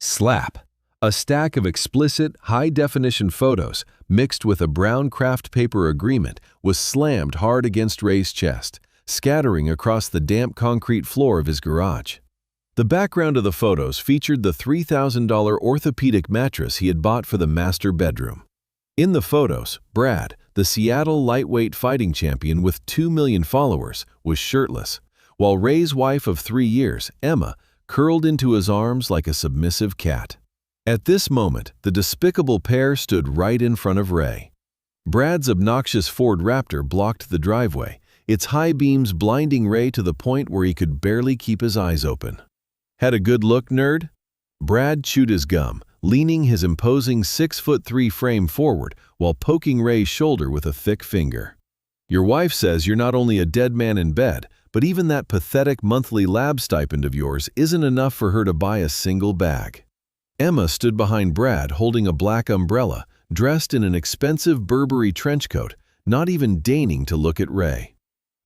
Slap. A stack of explicit, high-definition photos, mixed with a brown craft paper agreement, was slammed hard against Ray's chest, scattering across the damp concrete floor of his garage. The background of the photos featured the $3,000 orthopedic mattress he had bought for the master bedroom. In the photos, Brad, the Seattle lightweight fighting champion with 2 million followers, was shirtless, while Ray's wife of 3 years, Emma, curled into his arms like a submissive cat. At this moment, the despicable pair stood right in front of Ray. Brad's obnoxious Ford Raptor blocked the driveway, its high beams blinding Ray to the point where he could barely keep his eyes open. "Had a good look, nerd?" Brad chewed his gum, leaning his imposing 6'3" frame forward while poking Ray's shoulder with a thick finger. "Your wife says you're not only a dead man in bed, but even that pathetic monthly lab stipend of yours isn't enough for her to buy a single bag." Emma stood behind Brad holding a black umbrella, dressed in an expensive Burberry trench coat, not even deigning to look at Ray.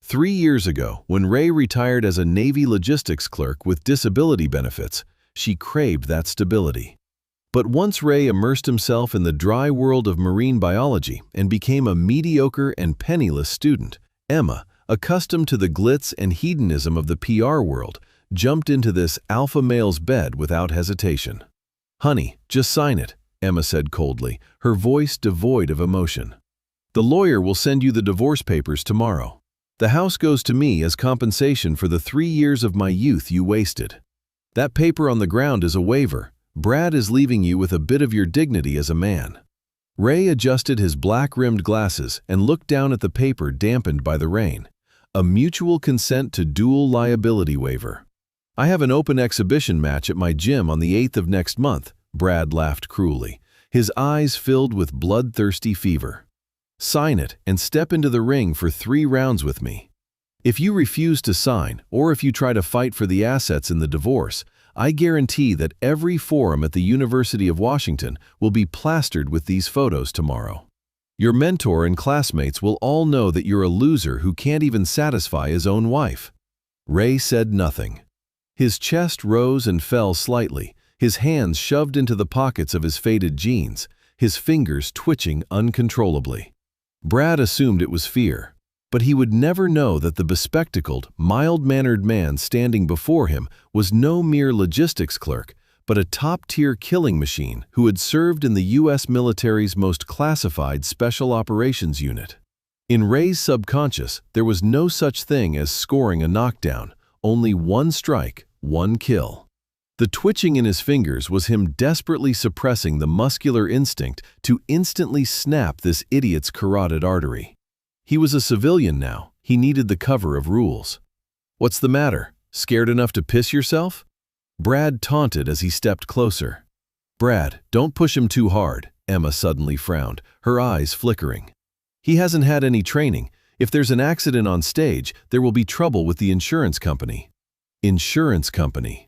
3 years ago, when Ray retired as a Navy logistics clerk with disability benefits, she craved that stability. But once Ray immersed himself in the dry world of marine biology and became a mediocre and penniless student, Emma, accustomed to the glitz and hedonism of the PR world, jumped into this alpha male's bed without hesitation. "Honey, just sign it," Emma said coldly, her voice devoid of emotion. "The lawyer will send you the divorce papers tomorrow. The house goes to me as compensation for the 3 years of my youth you wasted. That paper on the ground is a waiver. Brad is leaving you with a bit of your dignity as a man." Ray adjusted his black-rimmed glasses and looked down at the paper dampened by the rain. A mutual consent to dual liability waiver. "I have an open exhibition match at my gym on the 8th of next month," Brad laughed cruelly, his eyes filled with bloodthirsty fever. "Sign it and step into the ring for 3 rounds with me. If you refuse to sign, or if you try to fight for the assets in the divorce, I guarantee that every forum at the University of Washington will be plastered with these photos tomorrow. Your mentor and classmates will all know that you're a loser who can't even satisfy his own wife." Ray said nothing. His chest rose and fell slightly, his hands shoved into the pockets of his faded jeans, his fingers twitching uncontrollably. Brad assumed it was fear, but he would never know that the bespectacled, mild-mannered man standing before him was no mere logistics clerk, but a top-tier killing machine who had served in the U.S. military's most classified Special Operations Unit. In Ray's subconscious, there was no such thing as scoring a knockdown, only 1 strike, 1 kill. The twitching in his fingers was him desperately suppressing the muscular instinct to instantly snap this idiot's carotid artery. He was a civilian now. He needed the cover of rules. "What's the matter? Scared enough to piss yourself?" Brad taunted as he stepped closer. "Brad, don't push him too hard," Emma suddenly frowned, her eyes flickering. "He hasn't had any training. If there's an accident on stage, there will be trouble with the insurance company." Insurance company.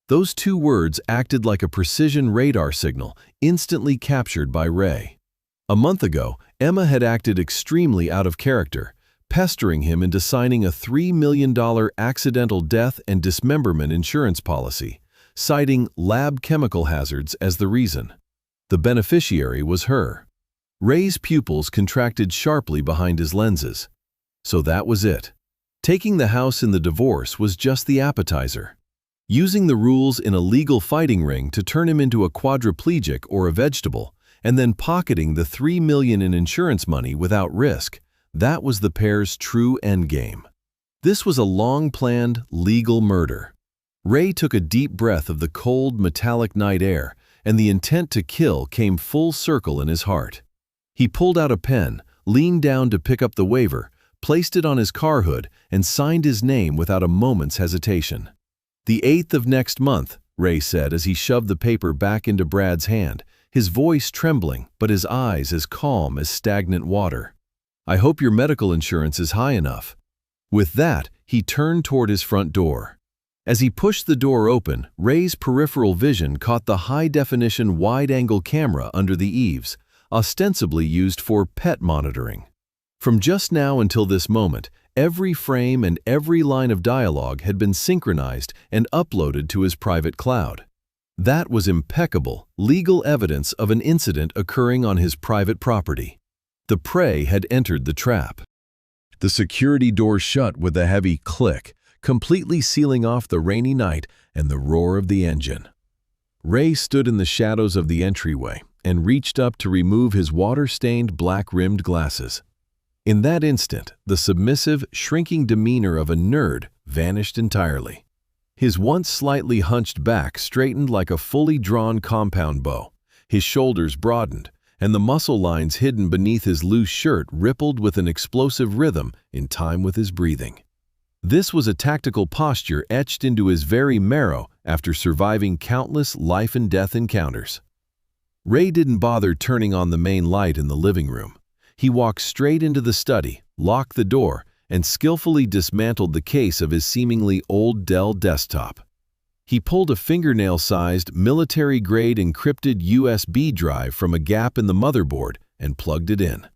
Those 2 words acted like a precision radar signal, instantly captured by Ray. A month ago, Emma had acted extremely out of character, pestering him into signing a $3 million accidental death and dismemberment insurance policy, citing lab chemical hazards as the reason. The beneficiary was her. Ray's pupils contracted sharply behind his lenses. So that was it. Taking the house in the divorce was just the appetizer. Using the rules in a legal fighting ring to turn him into a quadriplegic or a vegetable, and then pocketing the $3 million in insurance money without risk, that was the pair's true endgame. This was a long-planned, legal murder. Ray took a deep breath of the cold, metallic night air, and the intent to kill came full circle in his heart. He pulled out a pen, leaned down to pick up the waiver, placed it on his car hood, and signed his name without a moment's hesitation. "The 8th of next month," Ray said as he shoved the paper back into Brad's hand, his voice trembling but his eyes as calm as stagnant water. "I hope your medical insurance is high enough." With that, he turned toward his front door. As he pushed the door open, Ray's peripheral vision caught the high-definition wide-angle camera under the eaves, ostensibly used for pet monitoring. From just now until this moment, every frame and every line of dialogue had been synchronized and uploaded to his private cloud. That was impeccable, legal evidence of an incident occurring on his private property. The prey had entered the trap. The security door shut with a heavy click, completely sealing off the rainy night and the roar of the engine. Ray stood in the shadows of the entryway and reached up to remove his water-stained black-rimmed glasses. In that instant, the submissive, shrinking demeanor of a nerd vanished entirely. His once slightly hunched back straightened like a fully drawn compound bow. His shoulders broadened, and the muscle lines hidden beneath his loose shirt rippled with an explosive rhythm in time with his breathing. This was a tactical posture etched into his very marrow after surviving countless life-and-death encounters. Ray didn't bother turning on the main light in the living room. He walked straight into the study, locked the door, and skillfully dismantled the case of his seemingly old Dell desktop. He pulled a fingernail-sized, military-grade encrypted USB drive from a gap in the motherboard and plugged it in.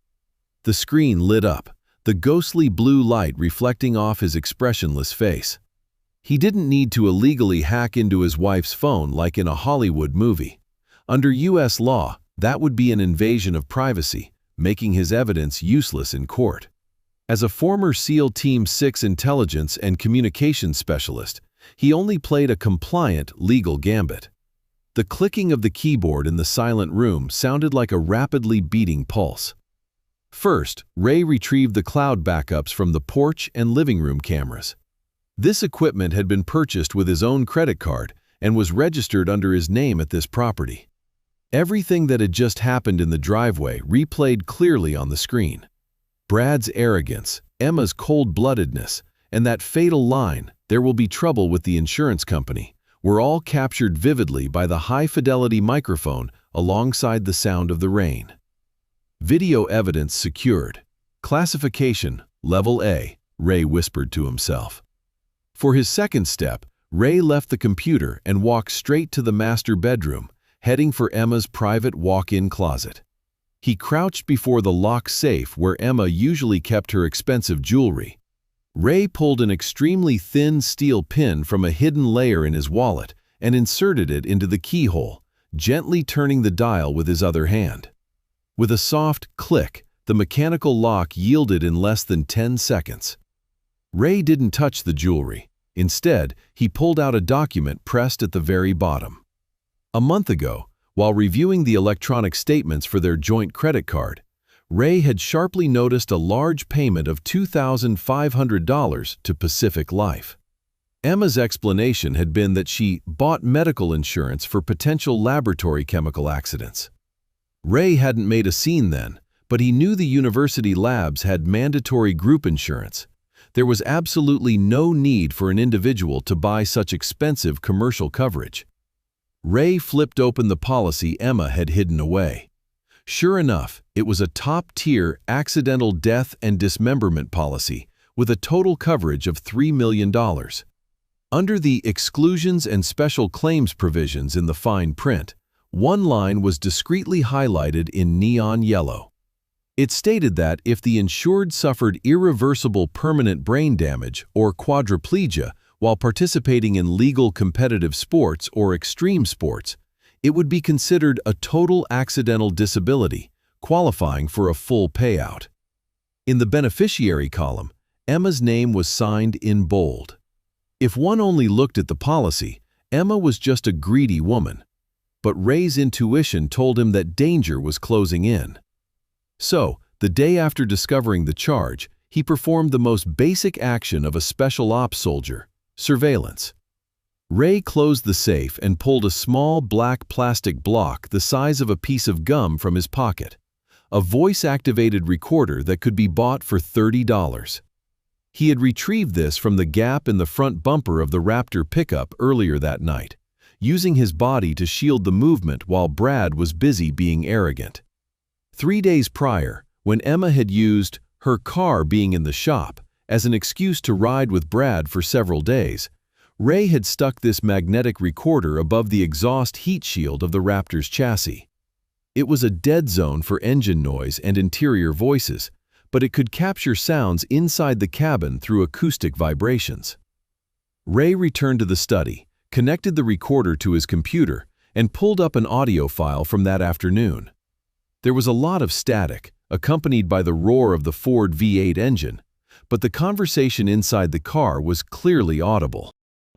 The screen lit up, the ghostly blue light reflecting off his expressionless face. He didn't need to illegally hack into his wife's phone like in a Hollywood movie. Under U.S. law, that would be an invasion of privacy, making his evidence useless in court. As a former SEAL Team 6 intelligence and communications specialist, he only played a compliant, legal gambit. The clicking of the keyboard in the silent room sounded like a rapidly beating pulse. First, Ray retrieved the cloud backups from the porch and living room cameras. This equipment had been purchased with his own credit card and was registered under his name at this property. Everything that had just happened in the driveway replayed clearly on the screen. Brad's arrogance, Emma's cold-bloodedness, and that fatal line, "There will be trouble with the insurance company," were all captured vividly by the high-fidelity microphone alongside the sound of the rain. Video evidence secured. Classification, Level A, Ray whispered to himself. For his second step, Ray left the computer and walked straight to the master bedroom, heading for Emma's private walk-in closet. He crouched before the locked safe where Emma usually kept her expensive jewelry. Ray pulled an extremely thin steel pin from a hidden layer in his wallet and inserted it into the keyhole, gently turning the dial with his other hand. With a soft click, the mechanical lock yielded in less than 10 seconds. Ray didn't touch the jewelry. Instead, he pulled out a document pressed at the very bottom. A month ago, while reviewing the electronic statements for their joint credit card, Ray had sharply noticed a large payment of $2,500 to Pacific Life. Emma's explanation had been that she bought medical insurance for potential laboratory chemical accidents. Ray hadn't made a scene then, but he knew the university labs had mandatory group insurance. There was absolutely no need for an individual to buy such expensive commercial coverage. Ray flipped open the policy Emma had hidden away. Sure enough, it was a top-tier accidental death and dismemberment policy with a total coverage of $3 million. Under the exclusions and special claims provisions in the fine print, one line was discreetly highlighted in neon yellow. It stated that if the insured suffered irreversible permanent brain damage or quadriplegia while participating in legal competitive sports or extreme sports, it would be considered a total accidental disability, qualifying for a full payout. In the beneficiary column, Emma's name was signed in bold. If one only looked at the policy, Emma was just a greedy woman. But Ray's intuition told him that danger was closing in. So, the day after discovering the charge, he performed the most basic action of a special ops soldier: surveillance. Ray closed the safe and pulled a small black plastic block the size of a piece of gum from his pocket, a voice-activated recorder that could be bought for $30. He had retrieved this from the gap in the front bumper of the Raptor pickup earlier that night, using his body to shield the movement while Brad was busy being arrogant. 3 days prior, when Emma had used her car being in the shop as an excuse to ride with Brad for several days, Ray had stuck this magnetic recorder above the exhaust heat shield of the Raptor's chassis. It was a dead zone for engine noise and interior voices, but it could capture sounds inside the cabin through acoustic vibrations. Ray returned to the study, connected the recorder to his computer, and pulled up an audio file from that afternoon. There was a lot of static, accompanied by the roar of the Ford V8 engine, but the conversation inside the car was clearly audible.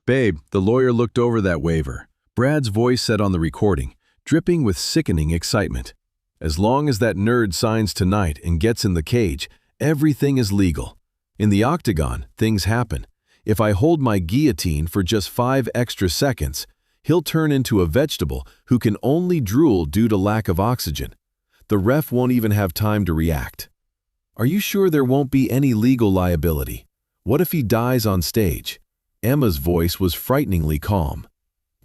"Babe," the lawyer looked over that waiver. Brad's voice said on the recording, dripping with sickening excitement. "As long as that nerd signs tonight and gets in the cage, everything is legal. In the octagon, things happen. If I hold my guillotine for just 5 extra seconds, he'll turn into a vegetable who can only drool due to lack of oxygen. The ref won't even have time to react. Are you sure there won't be any legal liability? What if he dies on stage?" Emma's voice was frighteningly calm.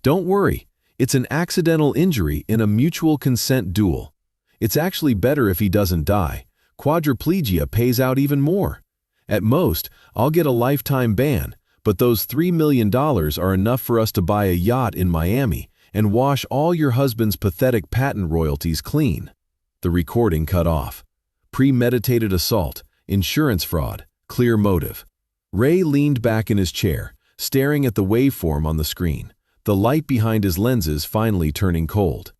"Don't worry, it's an accidental injury in a mutual consent duel. It's actually better if he doesn't die. Quadriplegia pays out even more. At most, I'll get a lifetime ban, but those $3 million are enough for us to buy a yacht in Miami and wash all your husband's pathetic patent royalties clean." The recording cut off. Premeditated assault, insurance fraud, clear motive. Ray leaned back in his chair, staring at the waveform on the screen, the light behind his lenses finally turning cold.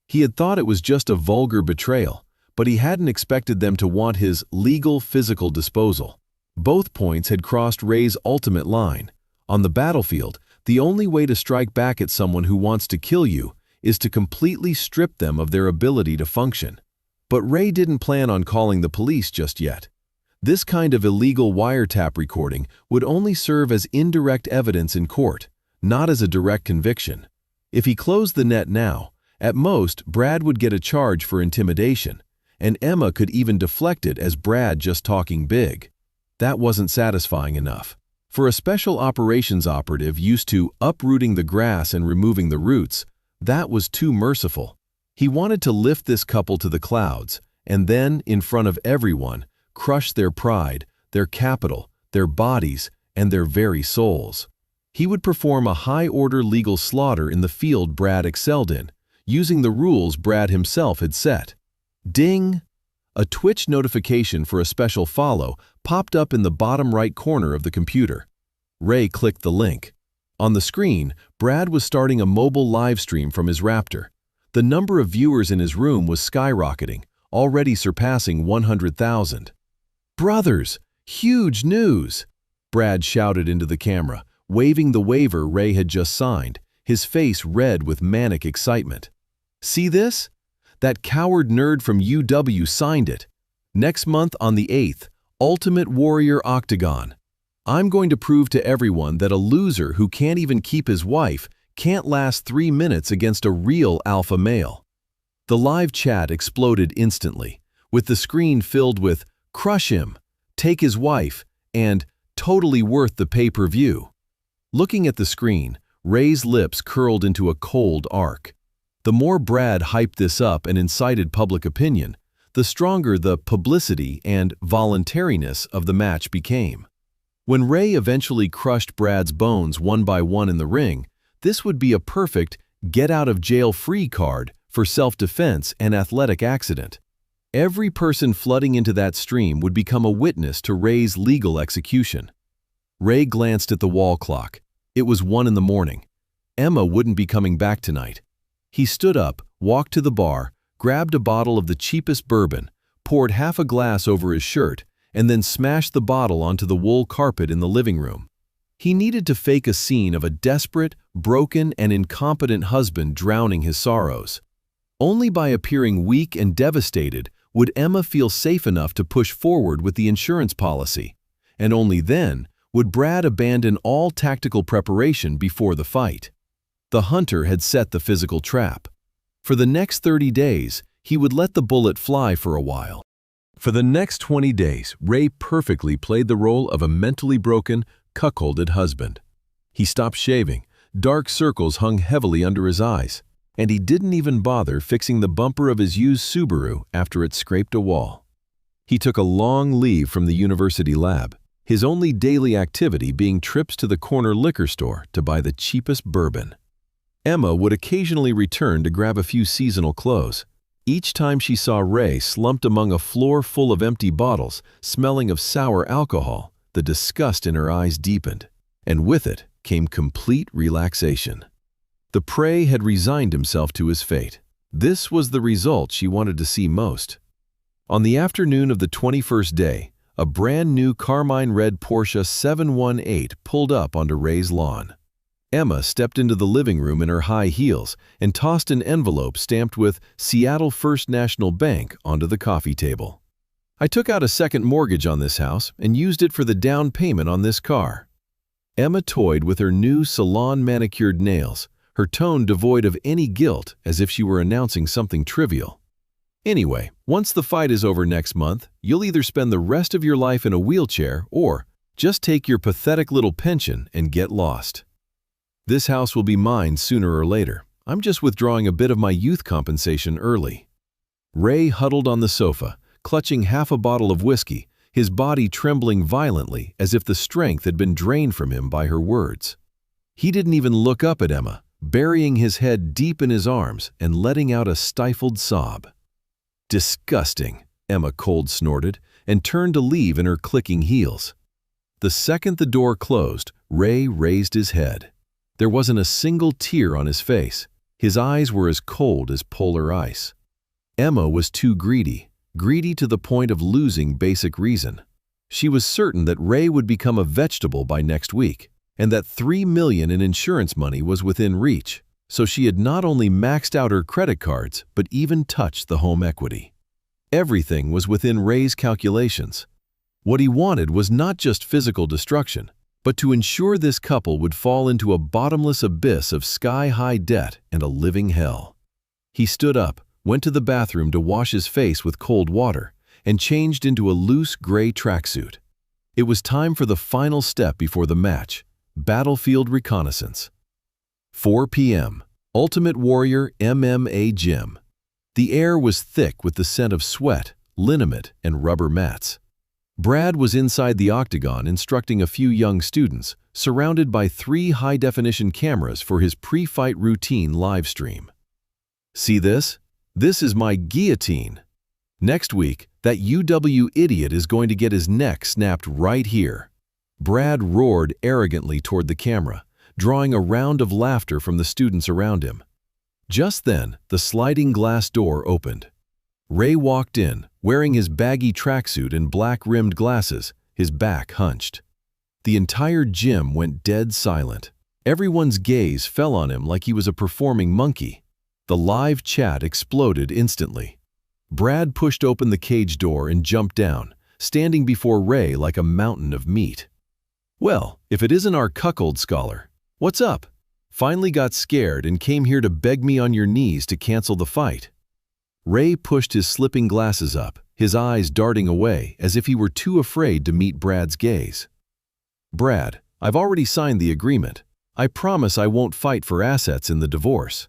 He had thought it was just a vulgar betrayal, but he hadn't expected them to want his legal physical disposal. Both points had crossed Ray's ultimate line. On the battlefield, the only way to strike back at someone who wants to kill you is to completely strip them of their ability to function. But Ray didn't plan on calling the police just yet. This kind of illegal wiretap recording would only serve as indirect evidence in court, not as a direct conviction. If he closed the net now, at most, Brad would get a charge for intimidation, and Emma could even deflect it as Brad just talking big. That wasn't satisfying enough. For a special operations operative used to uprooting the grass and removing the roots, that was too merciful. He wanted to lift this couple to the clouds, and then, in front of everyone, crush their pride, their capital, their bodies, and their very souls. He would perform a high-order legal slaughter in the field Brad excelled in, using the rules Brad himself had set. Ding! A Twitch notification for a special follow popped up in the bottom right corner of the computer. Ray clicked the link. On the screen, Brad was starting a mobile live stream from his Raptor. The number of viewers in his room was skyrocketing, already surpassing 100,000. "Brothers, huge news!" Brad shouted into the camera, waving the waiver Ray had just signed, his face red with manic excitement. "See this? That coward nerd from UW signed it. Next month on the 8th, Ultimate Warrior Octagon. I'm going to prove to everyone that a loser who can't even keep his wife can't last 3 minutes against a real alpha male." The live chat exploded instantly, with the screen filled with "crush him," "take his wife," and "totally worth the pay-per-view." Looking at the screen, Ray's lips curled into a cold arc. The more Brad hyped this up and incited public opinion, the stronger the publicity and voluntariness of the match became. When Ray eventually crushed Brad's bones one by one in the ring, this would be a perfect get-out-of-jail-free card for self-defense and athletic accident. Every person flooding into that stream would become a witness to Ray's legal execution. Ray glanced at the wall clock. It was 1 in the morning. Emma wouldn't be coming back tonight. He stood up, walked to the bar, grabbed a bottle of the cheapest bourbon, poured half a glass over his shirt, and then smashed the bottle onto the wool carpet in the living room. He needed to fake a scene of a desperate, broken, and incompetent husband drowning his sorrows. Only by appearing weak and devastated would Emma feel safe enough to push forward with the insurance policy, and only then would Brad abandon all tactical preparation before the fight. The hunter had set the physical trap. For the next 30 days, he would let the bullet fly for a while. For the next 20 days, Ray perfectly played the role of a mentally broken, cuckolded husband. He stopped shaving, dark circles hung heavily under his eyes, and he didn't even bother fixing the bumper of his used Subaru after it scraped a wall. He took a long leave from the university lab, his only daily activity being trips to the corner liquor store to buy the cheapest bourbon. Emma would occasionally return to grab a few seasonal clothes. Each time she saw Ray slumped among a floor full of empty bottles, smelling of sour alcohol, the disgust in her eyes deepened, and with it came complete relaxation. The prey had resigned himself to his fate. This was the result she wanted to see most. On the afternoon of the 21st day, a brand new carmine red Porsche 718 pulled up onto Ray's lawn. Emma stepped into the living room in her high heels and tossed an envelope stamped with Seattle First National Bank onto the coffee table. "I took out a second mortgage on this house and used it for the down payment on this car." Emma toyed with her new salon-manicured nails, her tone devoid of any guilt, as if she were announcing something trivial. "Anyway, once the fight is over next month, you'll either spend the rest of your life in a wheelchair or just take your pathetic little pension and get lost. This house will be mine sooner or later. I'm just withdrawing a bit of my youth compensation early." Ray huddled on the sofa, clutching half a bottle of whiskey, his body trembling violently as if the strength had been drained from him by her words. He didn't even look up at Emma, burying his head deep in his arms and letting out a stifled sob. "Disgusting," Emma cold snorted and turned to leave in her clicking heels. The second the door closed, Ray raised his head. There wasn't a single tear on his face. His eyes were as cold as polar ice. Emma was too greedy to the point of losing basic reason. She was certain that Ray would become a vegetable by next week, and that $3 million in insurance money was within reach, so she had not only maxed out her credit cards, but even touched the home equity. Everything was within Ray's calculations. What he wanted was not just physical destruction, but to ensure this couple would fall into a bottomless abyss of sky-high debt and a living hell. He stood up, went to the bathroom to wash his face with cold water, and changed into a loose gray tracksuit. It was time for the final step before the match, battlefield reconnaissance. 4 p.m., Ultimate Warrior MMA Gym. The air was thick with the scent of sweat, liniment, and rubber mats. Brad was inside the octagon instructing a few young students, surrounded by 3 high-definition cameras for his pre-fight routine live stream. "See this? This is my guillotine. Next week, that UW idiot is going to get his neck snapped right here." Brad roared arrogantly toward the camera, drawing a round of laughter from the students around him. Just then, the sliding glass door opened. Ray walked in, wearing his baggy tracksuit and black-rimmed glasses, his back hunched. The entire gym went dead silent. Everyone's gaze fell on him like he was a performing monkey. The live chat exploded instantly. Brad pushed open the cage door and jumped down, standing before Ray like a mountain of meat. "Well, if it isn't our cuckold scholar. What's up? Finally got scared and came here to beg me on your knees to cancel the fight." Ray pushed his slipping glasses up, his eyes darting away as if he were too afraid to meet Brad's gaze. "Brad, I've already signed the agreement. I promise I won't fight for assets in the divorce.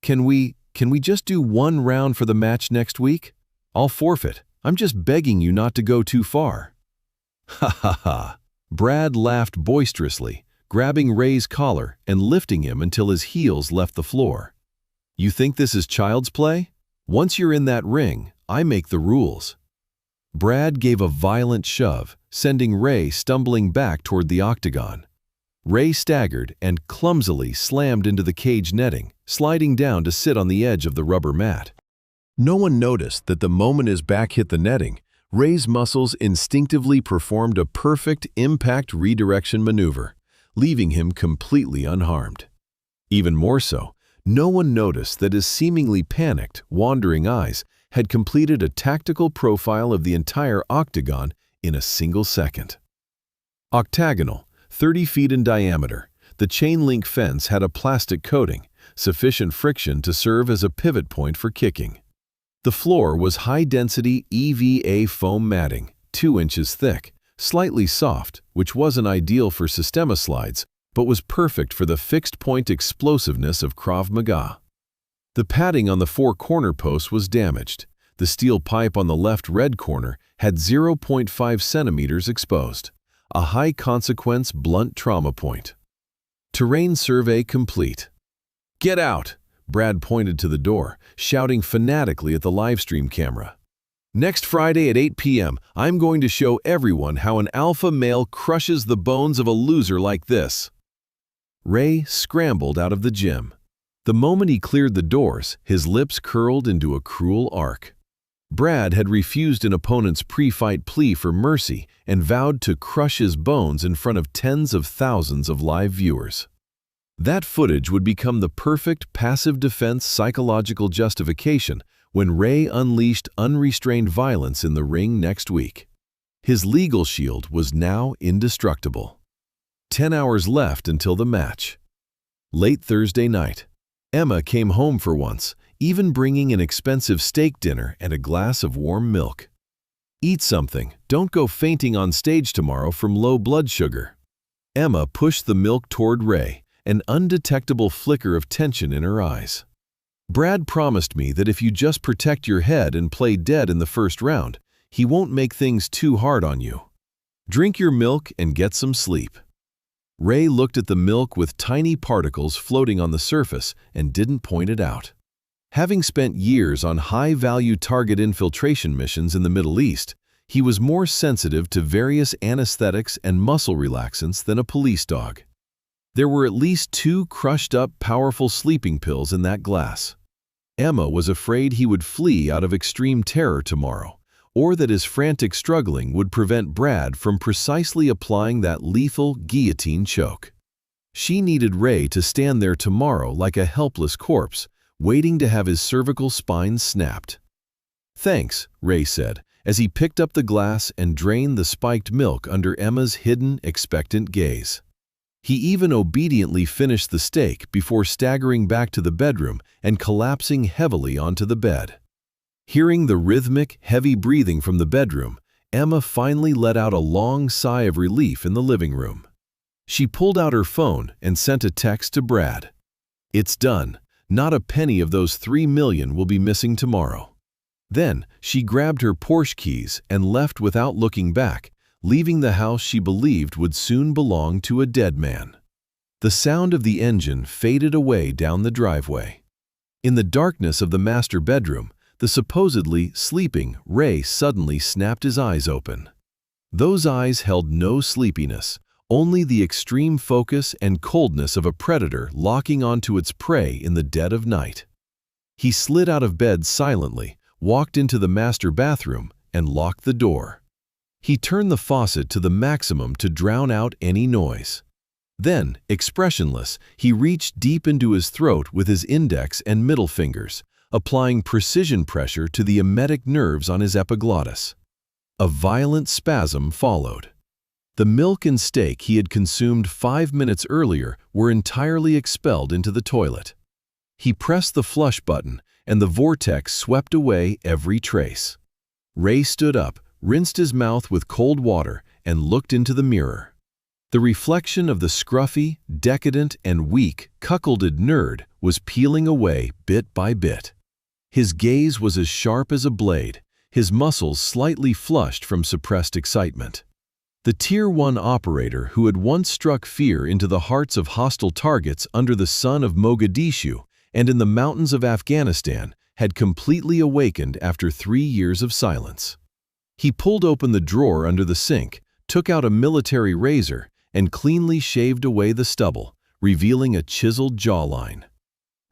Can we just do one round for the match next week? I'll forfeit. I'm just begging you not to go too far." "Ha ha ha." Brad laughed boisterously, grabbing Ray's collar and lifting him until his heels left the floor. "You think this is child's play? Once you're in that ring, I make the rules." Brad gave a violent shove, sending Ray stumbling back toward the octagon. Ray staggered and clumsily slammed into the cage netting, sliding down to sit on the edge of the rubber mat. No one noticed that the moment his back hit the netting, Ray's muscles instinctively performed a perfect impact redirection maneuver, leaving him completely unharmed. Even more so, no one noticed that his seemingly panicked, wandering eyes had completed a tactical profile of the entire octagon in a single second. Octagonal, 30 feet in diameter, the chain-link fence had a plastic coating, sufficient friction to serve as a pivot point for kicking. The floor was high-density EVA foam matting, 2 inches thick, slightly soft, which wasn't ideal for Systema slides, but was perfect for the fixed-point explosiveness of Krav Maga. The padding on the 4 corner posts was damaged. The steel pipe on the left red corner had 0.5 centimeters exposed, a high-consequence blunt trauma point. Terrain survey complete. "Get out!" Brad pointed to the door, shouting fanatically at the livestream camera. "Next Friday at 8 p.m., I'm going to show everyone how an alpha male crushes the bones of a loser like this." Ray scrambled out of the gym, The moment he cleared the doors, his lips curled into a cruel arc. Brad had refused an opponent's pre-fight plea for mercy and vowed to crush his bones in front of tens of thousands of live viewers. That footage would become the perfect passive defense psychological justification when Ray unleashed unrestrained violence in the ring next week. His legal shield was now indestructible. 10 hours left until the match. Late Thursday night. Emma came home for once, even bringing an expensive steak dinner and a glass of warm milk. "Eat something, don't go fainting on stage tomorrow from low blood sugar." Emma pushed the milk toward Ray, an undetectable flicker of tension in her eyes. "Brad promised me that if you just protect your head and play dead in the first round, he won't make things too hard on you. Drink your milk and get some sleep." Ray looked at the milk with tiny particles floating on the surface and didn't point it out. Having spent years on high-value target infiltration missions in the Middle East, he was more sensitive to various anesthetics and muscle relaxants than a police dog. There were at least 2 crushed-up, powerful sleeping pills in that glass. Emma was afraid he would flee out of extreme terror tomorrow, or that his frantic struggling would prevent Brad from precisely applying that lethal guillotine choke. She needed Ray to stand there tomorrow like a helpless corpse, waiting to have his cervical spine snapped. "Thanks," Ray said, as he picked up the glass and drained the spiked milk under Emma's hidden, expectant gaze. He even obediently finished the steak before staggering back to the bedroom and collapsing heavily onto the bed. Hearing the rhythmic, heavy breathing from the bedroom, Emma finally let out a long sigh of relief in the living room. She pulled out her phone and sent a text to Brad. "It's done. Not a penny of those $3 million will be missing tomorrow." Then she grabbed her Porsche keys and left without looking back, leaving the house she believed would soon belong to a dead man. The sound of the engine faded away down the driveway. In the darkness of the master bedroom, the supposedly sleeping Ray suddenly snapped his eyes open. Those eyes held no sleepiness, only the extreme focus and coldness of a predator locking onto its prey in the dead of night. He slid out of bed silently, walked into the master bathroom, and locked the door. He turned the faucet to the maximum to drown out any noise. Then, expressionless, he reached deep into his throat with his index and middle fingers, applying precision pressure to the emetic nerves on his epiglottis. A violent spasm followed. The milk and steak he had consumed 5 minutes earlier were entirely expelled into the toilet. He pressed the flush button, and the vortex swept away every trace. Ray stood up, rinsed his mouth with cold water, and looked into the mirror. The reflection of the scruffy, decadent, and weak, cuckolded nerd was peeling away bit by bit. His gaze was as sharp as a blade, his muscles slightly flushed from suppressed excitement. The Tier 1 operator who had once struck fear into the hearts of hostile targets under the sun of Mogadishu and in the mountains of Afghanistan had completely awakened after 3 years of silence. He pulled open the drawer under the sink, took out a military razor, and cleanly shaved away the stubble, revealing a chiseled jawline.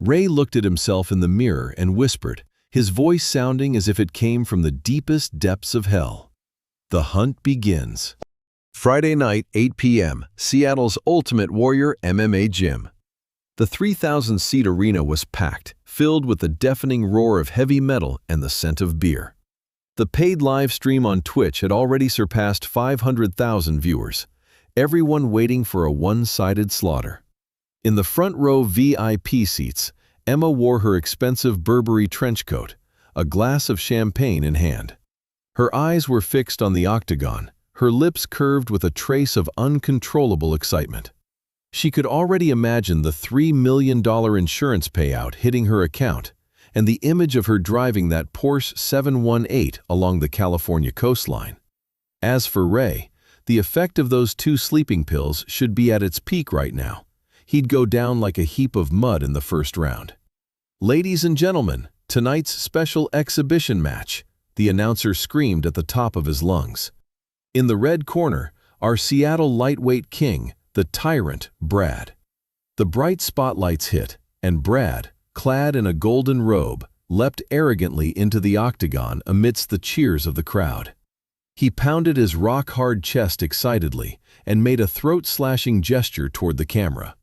Ray looked at himself in the mirror and whispered, his voice sounding as if it came from the deepest depths of hell. "The hunt begins." Friday night, 8 p.m., Seattle's Ultimate Warrior MMA gym. The 3,000-seat arena was packed, filled with the deafening roar of heavy metal and the scent of beer. The paid live stream on Twitch had already surpassed 500,000 viewers, everyone waiting for a one-sided slaughter. In the front row VIP seats, Emma wore her expensive Burberry trench coat, a glass of champagne in hand. Her eyes were fixed on the octagon, her lips curved with a trace of uncontrollable excitement. She could already imagine the $3 million insurance payout hitting her account, and the image of her driving that Porsche 718 along the California coastline. As for Ray, the effect of those 2 sleeping pills should be at its peak right now. He'd go down like a heap of mud in the first round. "Ladies and gentlemen, tonight's special exhibition match," the announcer screamed at the top of his lungs. In the red corner, our Seattle lightweight king, the tyrant, Brad. The bright spotlights hit, and Brad, clad in a golden robe, leapt arrogantly into the octagon amidst the cheers of the crowd. He pounded his rock-hard chest excitedly and made a throat-slashing gesture toward the camera.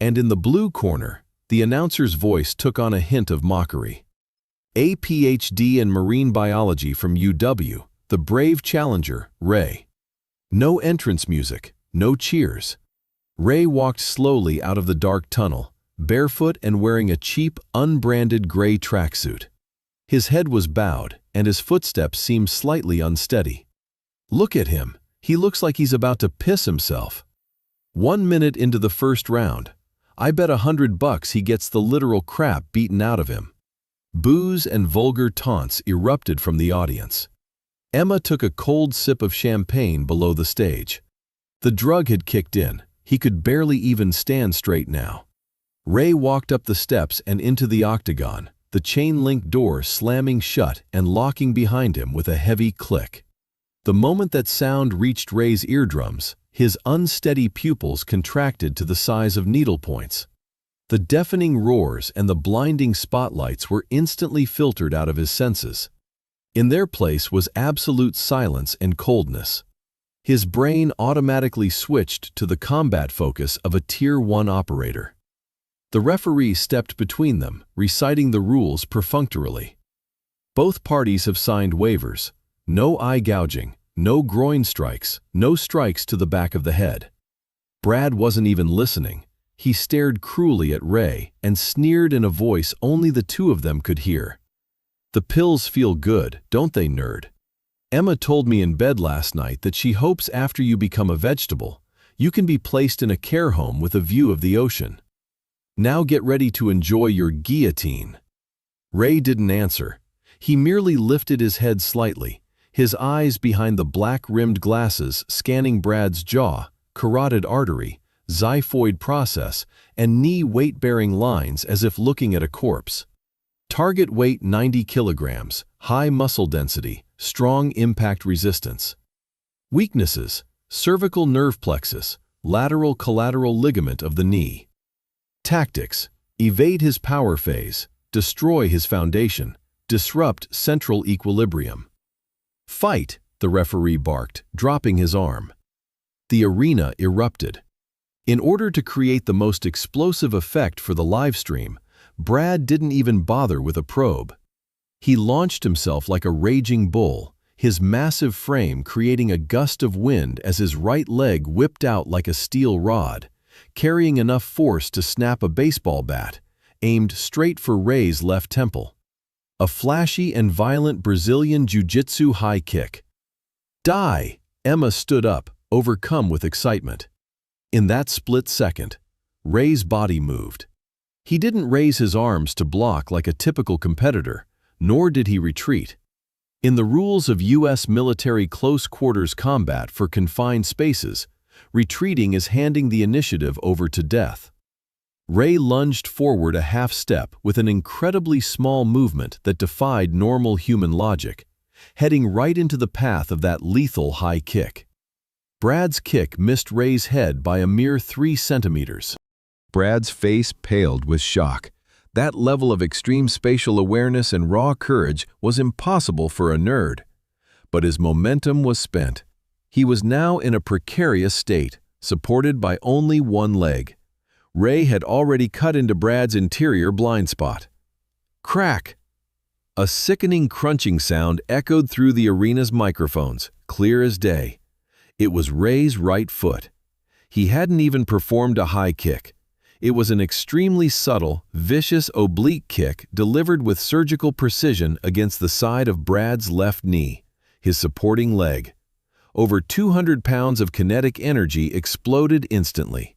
And in the blue corner, the announcer's voice took on a hint of mockery. A PhD in marine biology from UW, the brave challenger, Ray. No entrance music, no cheers. Ray walked slowly out of the dark tunnel, barefoot and wearing a cheap, unbranded gray tracksuit. His head was bowed, and his footsteps seemed slightly unsteady. Look at him. He looks like he's about to piss himself. 1 minute into the first round, I bet $100 he gets the literal crap beaten out of him. Boos and vulgar taunts erupted from the audience. Emma took a cold sip of champagne below the stage. The drug had kicked in. He could barely even stand straight now. Ray walked up the steps and into the octagon, the chain-link door slamming shut and locking behind him with a heavy click. The moment that sound reached Ray's eardrums, his unsteady pupils contracted to the size of needlepoints. The deafening roars and the blinding spotlights were instantly filtered out of his senses. In their place was absolute silence and coldness. His brain automatically switched to the combat focus of a Tier 1 operator. The referee stepped between them, reciting the rules perfunctorily. Both parties have signed waivers. No eye gouging, no groin strikes, no strikes to the back of the head. Brad wasn't even listening. He stared cruelly at Ray and sneered in a voice only the two of them could hear. "The pills feel good, don't they, nerd? Emma told me in bed last night that she hopes after you become a vegetable, you can be placed in a care home with a view of the ocean. Now get ready to enjoy your guillotine." Ray didn't answer. He merely lifted his head slightly, his eyes behind the black-rimmed glasses scanning Brad's jaw, carotid artery, xiphoid process, and knee weight-bearing lines as if looking at a corpse. Target weight 90 kilograms, high muscle density, strong impact resistance. Weaknesses: cervical nerve plexus, lateral collateral ligament of the knee. Tactics: evade his power phase, destroy his foundation, disrupt central equilibrium. "Fight!" the referee barked, dropping his arm. The arena erupted. In order to create the most explosive effect for the livestream, Brad didn't even bother with a probe. He launched himself like a raging bull, his massive frame creating a gust of wind as his right leg whipped out like a steel rod, carrying enough force to snap a baseball bat, aimed straight for Ray's left temple. A flashy and violent Brazilian jiu-jitsu high kick. "Die!" Emma stood up, overcome with excitement. In that split second, Ray's body moved. He didn't raise his arms to block like a typical competitor, nor did he retreat. In the rules of U.S. military close-quarters combat for confined spaces, retreating is handing the initiative over to death. Ray lunged forward a half step with an incredibly small movement that defied normal human logic, heading right into the path of that lethal high kick. Brad's kick missed Ray's head by a mere 3 centimeters. Brad's face paled with shock. That level of extreme spatial awareness and raw courage was impossible for a nerd. But his momentum was spent. He was now in a precarious state, supported by only one leg. Ray had already cut into Brad's interior blind spot. Crack! A sickening crunching sound echoed through the arena's microphones, clear as day. It was Ray's right foot. He hadn't even performed a high kick. It was an extremely subtle, vicious oblique kick delivered with surgical precision against the side of Brad's left knee, his supporting leg. Over 200 pounds of kinetic energy exploded instantly.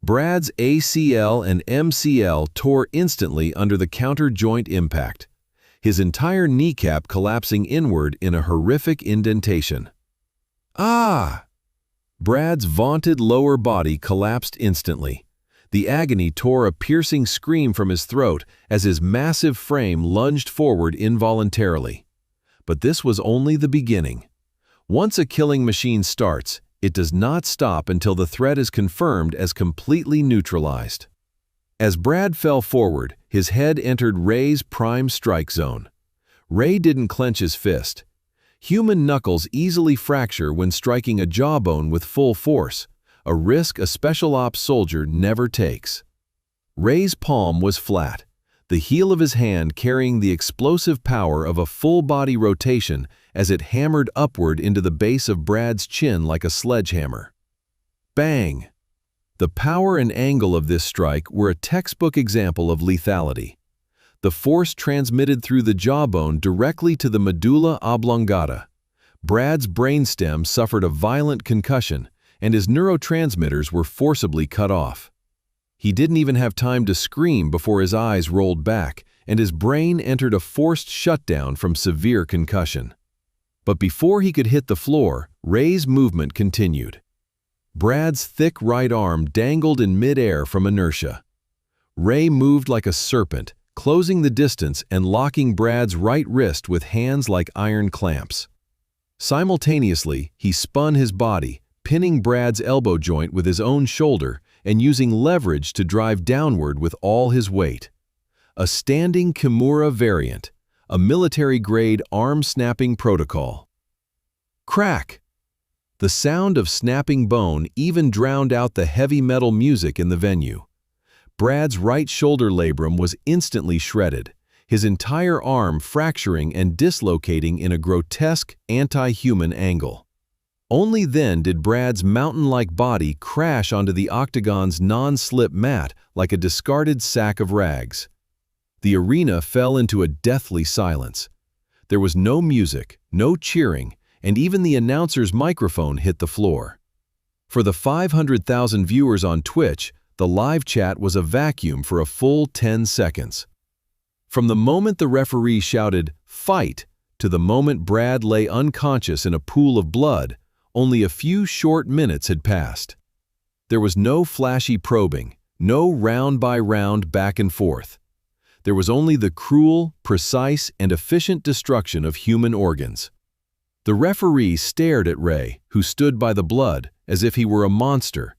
Brad's ACL and MCL tore instantly under the counter-joint impact, his entire kneecap collapsing inward in a horrific indentation. Ah! Brad's vaunted lower body collapsed instantly. The agony tore a piercing scream from his throat as his massive frame lunged forward involuntarily. But this was only the beginning. Once a killing machine starts, it does not stop until the threat is confirmed as completely neutralized. As Brad fell forward, his head entered Ray's prime strike zone. Ray didn't clench his fist. Human knuckles easily fracture when striking a jawbone with full force, a risk a special ops soldier never takes. Ray's palm was flat, the heel of his hand carrying the explosive power of a full-body rotation as it hammered upward into the base of Brad's chin like a sledgehammer. Bang! The power and angle of this strike were a textbook example of lethality. The force transmitted through the jawbone directly to the medulla oblongata. Brad's brainstem suffered a violent concussion, and his neurotransmitters were forcibly cut off. He didn't even have time to scream before his eyes rolled back, and his brain entered a forced shutdown from severe concussion. But before he could hit the floor, Ray's movement continued. Brad's thick right arm dangled in midair from inertia. Ray moved like a serpent, closing the distance and locking Brad's right wrist with hands like iron clamps. Simultaneously, he spun his body, pinning Brad's elbow joint with his own shoulder and using leverage to drive downward with all his weight. A standing Kimura variant, a military-grade arm-snapping protocol. Crack! The sound of snapping bone even drowned out the heavy metal music in the venue. Brad's right shoulder labrum was instantly shredded, his entire arm fracturing and dislocating in a grotesque, anti-human angle. Only then did Brad's mountain-like body crash onto the octagon's non-slip mat like a discarded sack of rags. The arena fell into a deathly silence. There was no music, no cheering, and even the announcer's microphone hit the floor. For the 500,000 viewers on Twitch, the live chat was a vacuum for a full 10 seconds. From the moment the referee shouted, "Fight!" to the moment Brad lay unconscious in a pool of blood, only a few short minutes had passed. There was no flashy probing, no round-by-round back and forth. There was only the cruel, precise, and efficient destruction of human organs. The referee stared at Ray, who stood by the blood, as if he were a monster.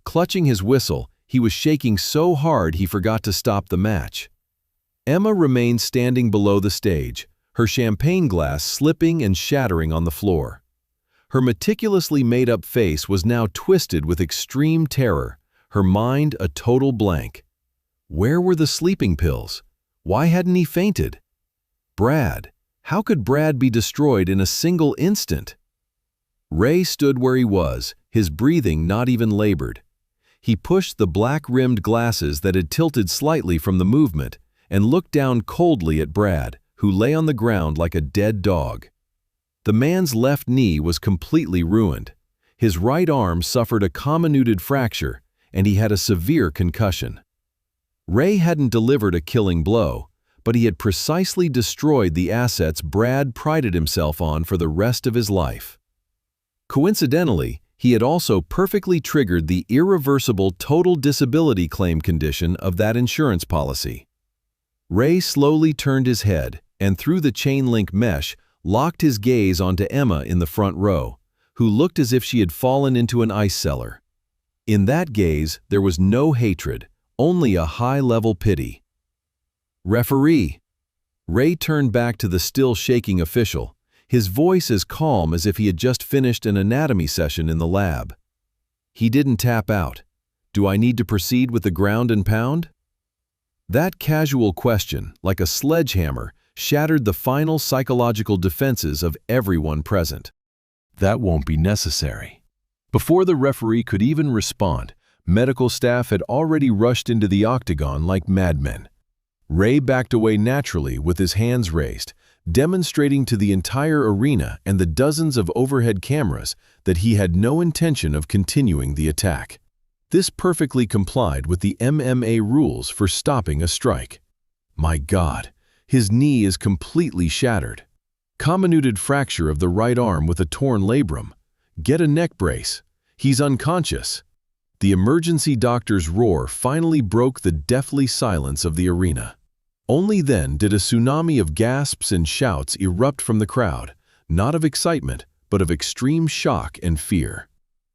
Clutching his whistle, he was shaking so hard he forgot to stop the match. Emma remained standing below the stage, her champagne glass slipping and shattering on the floor. Her meticulously made-up face was now twisted with extreme terror, her mind a total blank. Where were the sleeping pills? Why hadn't he fainted? Brad. How could Brad be destroyed in a single instant? Ray stood where he was, his breathing not even labored. He pushed the black-rimmed glasses that had tilted slightly from the movement and looked down coldly at Brad, who lay on the ground like a dead dog. The man's left knee was completely ruined. His right arm suffered a comminuted fracture, and he had a severe concussion. Ray hadn't delivered a killing blow, but he had precisely destroyed the assets Brad prided himself on for the rest of his life. Coincidentally, he had also perfectly triggered the irreversible total disability claim condition of that insurance policy. Ray slowly turned his head and through the chain-link mesh locked his gaze onto Emma in the front row, who looked as if she had fallen into an ice cellar. In that gaze, there was no hatred, only a high-level pity. "Referee." Ray turned back to the still shaking official, his voice as calm as if he had just finished an anatomy session in the lab. "He didn't tap out. Do I need to proceed with the ground and pound?" That casual question, like a sledgehammer, shattered the final psychological defenses of everyone present. "That won't be necessary." Before the referee could even respond, medical staff had already rushed into the octagon like madmen. Ray backed away naturally with his hands raised, demonstrating to the entire arena and the dozens of overhead cameras that he had no intention of continuing the attack. This perfectly complied with the MMA rules for stopping a strike. My God, his knee is completely shattered. Comminuted fracture of the right arm with a torn labrum. Get a neck brace. He's unconscious. The emergency doctor's roar finally broke the deathly silence of the arena. Only then did a tsunami of gasps and shouts erupt from the crowd, not of excitement, but of extreme shock and fear.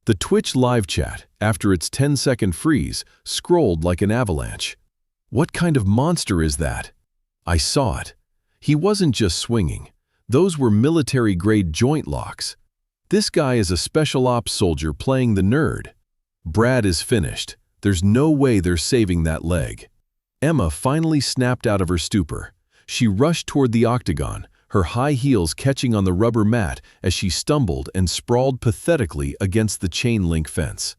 The Twitch live chat, after its 10-second freeze, scrolled like an avalanche. What kind of monster is that? I saw it. He wasn't just swinging. Those were military-grade joint locks. This guy is a special ops soldier playing the nerd. Brad is finished. There's no way they're saving that leg. Emma finally snapped out of her stupor. She rushed toward the octagon, her high heels catching on the rubber mat as she stumbled and sprawled pathetically against the chain-link fence.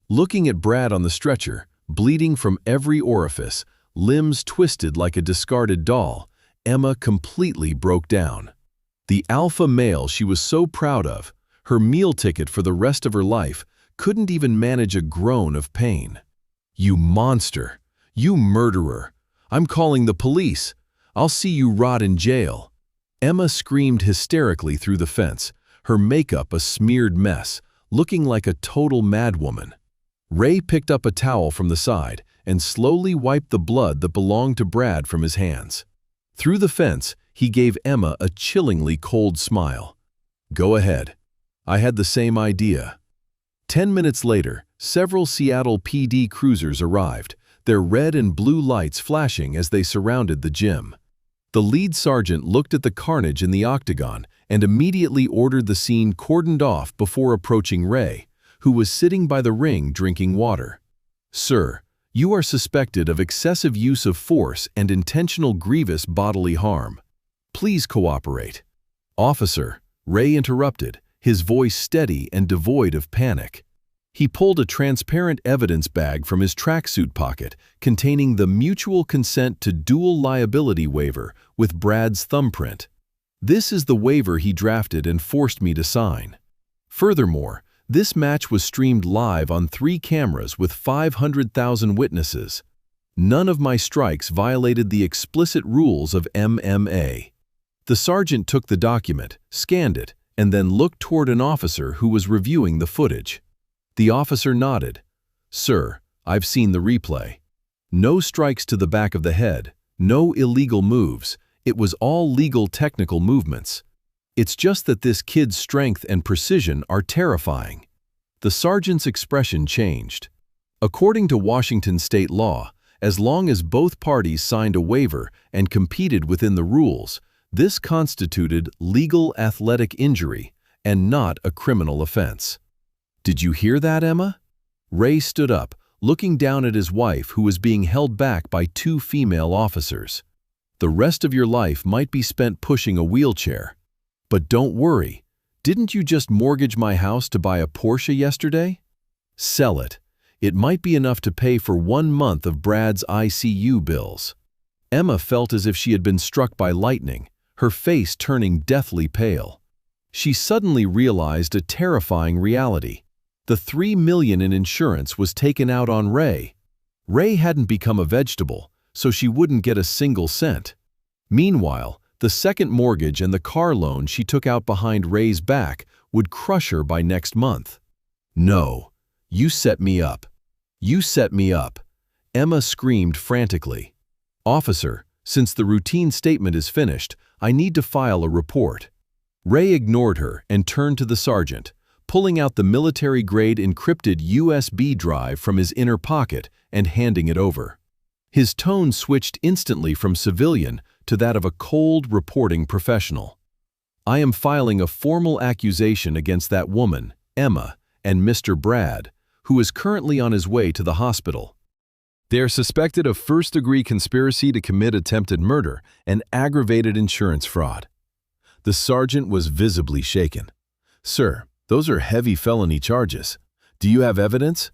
Looking at Brad on the stretcher, bleeding from every orifice, limbs twisted like a discarded doll, Emma completely broke down. The alpha male she was so proud of, her meal ticket for the rest of her life, couldn't even manage a groan of pain. "You monster! You murderer! I'm calling the police! I'll see you rot in jail!" Emma screamed hysterically through the fence, her makeup a smeared mess, looking like a total madwoman. Ray picked up a towel from the side and slowly wiped the blood that belonged to Brad from his hands. Through the fence, he gave Emma a chillingly cold smile. "Go ahead. I had the same idea." 10 minutes later, several Seattle PD cruisers arrived, their red and blue lights flashing as they surrounded the gym. The lead sergeant looked at the carnage in the octagon and immediately ordered the scene cordoned off before approaching Ray, who was sitting by the ring drinking water. "Sir, you are suspected of excessive use of force and intentional grievous bodily harm. Please cooperate." "Officer," Ray interrupted, his voice steady and devoid of panic. He pulled a transparent evidence bag from his tracksuit pocket containing the mutual consent to dual liability waiver with Brad's thumbprint. "This is the waiver he drafted and forced me to sign. Furthermore, this match was streamed live on 3 cameras with 500,000 witnesses. None of my strikes violated the explicit rules of MMA." The sergeant took the document, scanned it, and then looked toward an officer who was reviewing the footage. The officer nodded. "Sir, I've seen the replay. No strikes to the back of the head, no illegal moves. It was all legal technical movements. It's just that this kid's strength and precision are terrifying." The sergeant's expression changed. According to Washington state law, as long as both parties signed a waiver and competed within the rules, this constituted legal athletic injury and not a criminal offense. "Did you hear that, Emma?" Ray stood up, looking down at his wife who was being held back by 2 female officers. "The rest of your life might be spent pushing a wheelchair. But don't worry, didn't you just mortgage my house to buy a Porsche yesterday? Sell it. It might be enough to pay for 1 month of Brad's ICU bills." Emma felt as if she had been struck by lightning, her face turning deathly pale. She suddenly realized a terrifying reality. The $3 million in insurance was taken out on Ray. Ray hadn't become a vegetable, so she wouldn't get a single cent. Meanwhile, the second mortgage and the car loan she took out behind Ray's back would crush her by next month. "No, you set me up. You set me up," Emma screamed frantically. "Officer, since the routine statement is finished, I need to file a report." Ray ignored her and turned to the sergeant, pulling out the military-grade encrypted USB drive from his inner pocket and handing it over. His tone switched instantly from civilian to that of a cold, reporting professional. "I am filing a formal accusation against that woman, Emma, and Mr. Brad, who is currently on his way to the hospital. They are suspected of first-degree conspiracy to commit attempted murder and aggravated insurance fraud." The sergeant was visibly shaken. "Sir, those are heavy felony charges. Do you have evidence?"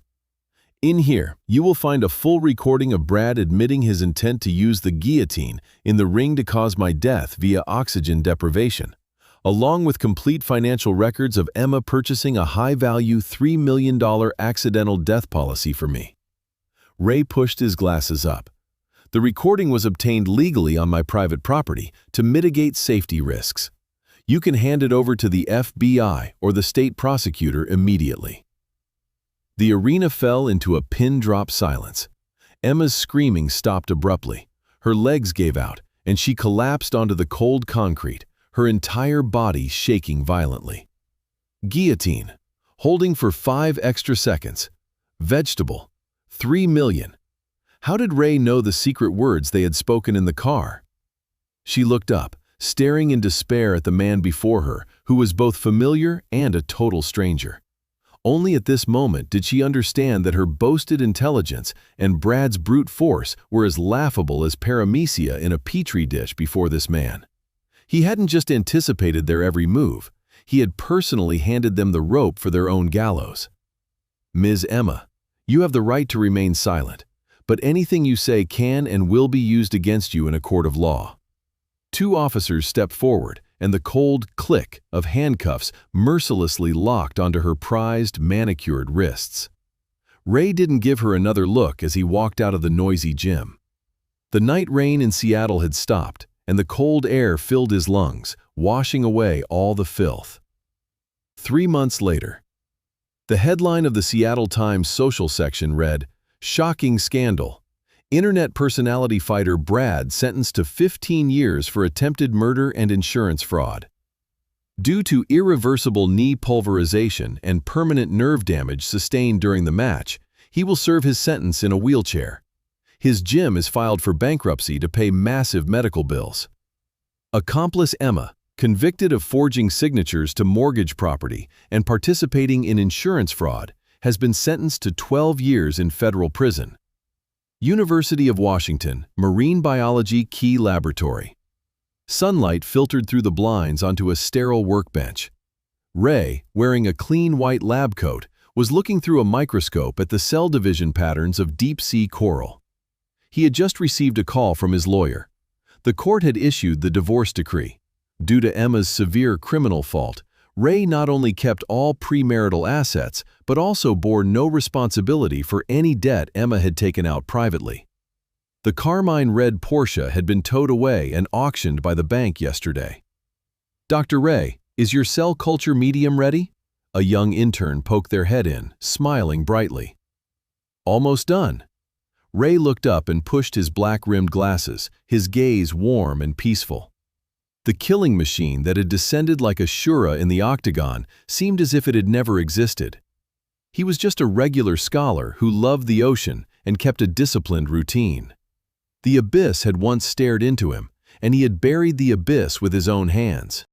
"In here, you will find a full recording of Brad admitting his intent to use the guillotine in the ring to cause my death via oxygen deprivation, along with complete financial records of Emma purchasing a high-value $3 million accidental death policy for me." Ray pushed his glasses up. "The recording was obtained legally on my private property to mitigate safety risks. You can hand it over to the FBI or the state prosecutor immediately." The arena fell into a pin-drop silence. Emma's screaming stopped abruptly. Her legs gave out, and she collapsed onto the cold concrete, her entire body shaking violently. Guillotine. Holding for 5 extra seconds. Vegetable. $3 million. How did Ray know the secret words they had spoken in the car? She looked up, staring in despair at the man before her, who was both familiar and a total stranger. Only at this moment did she understand that her boasted intelligence and Brad's brute force were as laughable as paramecia in a petri dish before this man. He hadn't just anticipated their every move, he had personally handed them the rope for their own gallows. Ms. Emma, you have the right to remain silent, but anything you say can and will be used against you in a court of law. Two officers stepped forward, and the cold click of handcuffs mercilessly locked onto her prized, manicured wrists. Ray didn't give her another look as he walked out of the noisy gym. The night rain in Seattle had stopped, and the cold air filled his lungs, washing away all the filth. 3 months later. The headline of the Seattle Times social section read, "Shocking Scandal. Internet personality fighter Brad sentenced to 15 years for attempted murder and insurance fraud. Due to irreversible knee pulverization and permanent nerve damage sustained during the match, he will serve his sentence in a wheelchair. His gym is filed for bankruptcy to pay massive medical bills." Accomplice Emma, convicted of forging signatures to mortgage property and participating in insurance fraud, has been sentenced to 12 years in federal prison. University of Washington, Marine Biology Key Laboratory. Sunlight filtered through the blinds onto a sterile workbench. Ray, wearing a clean white lab coat, was looking through a microscope at the cell division patterns of deep-sea coral. He had just received a call from his lawyer. The court had issued the divorce decree. Due to Emma's severe criminal fault, Ray not only kept all premarital assets, but also bore no responsibility for any debt Emma had taken out privately. The carmine red Porsche had been towed away and auctioned by the bank yesterday. "Dr. Ray, is your cell culture medium ready?" A young intern poked their head in, smiling brightly. "Almost done." Ray looked up and pushed his black-rimmed glasses, his gaze warm and peaceful. The killing machine that had descended like a Shura in the octagon seemed as if it had never existed. He was just a regular scholar who loved the ocean and kept a disciplined routine. The abyss had once stared into him, and he had buried the abyss with his own hands.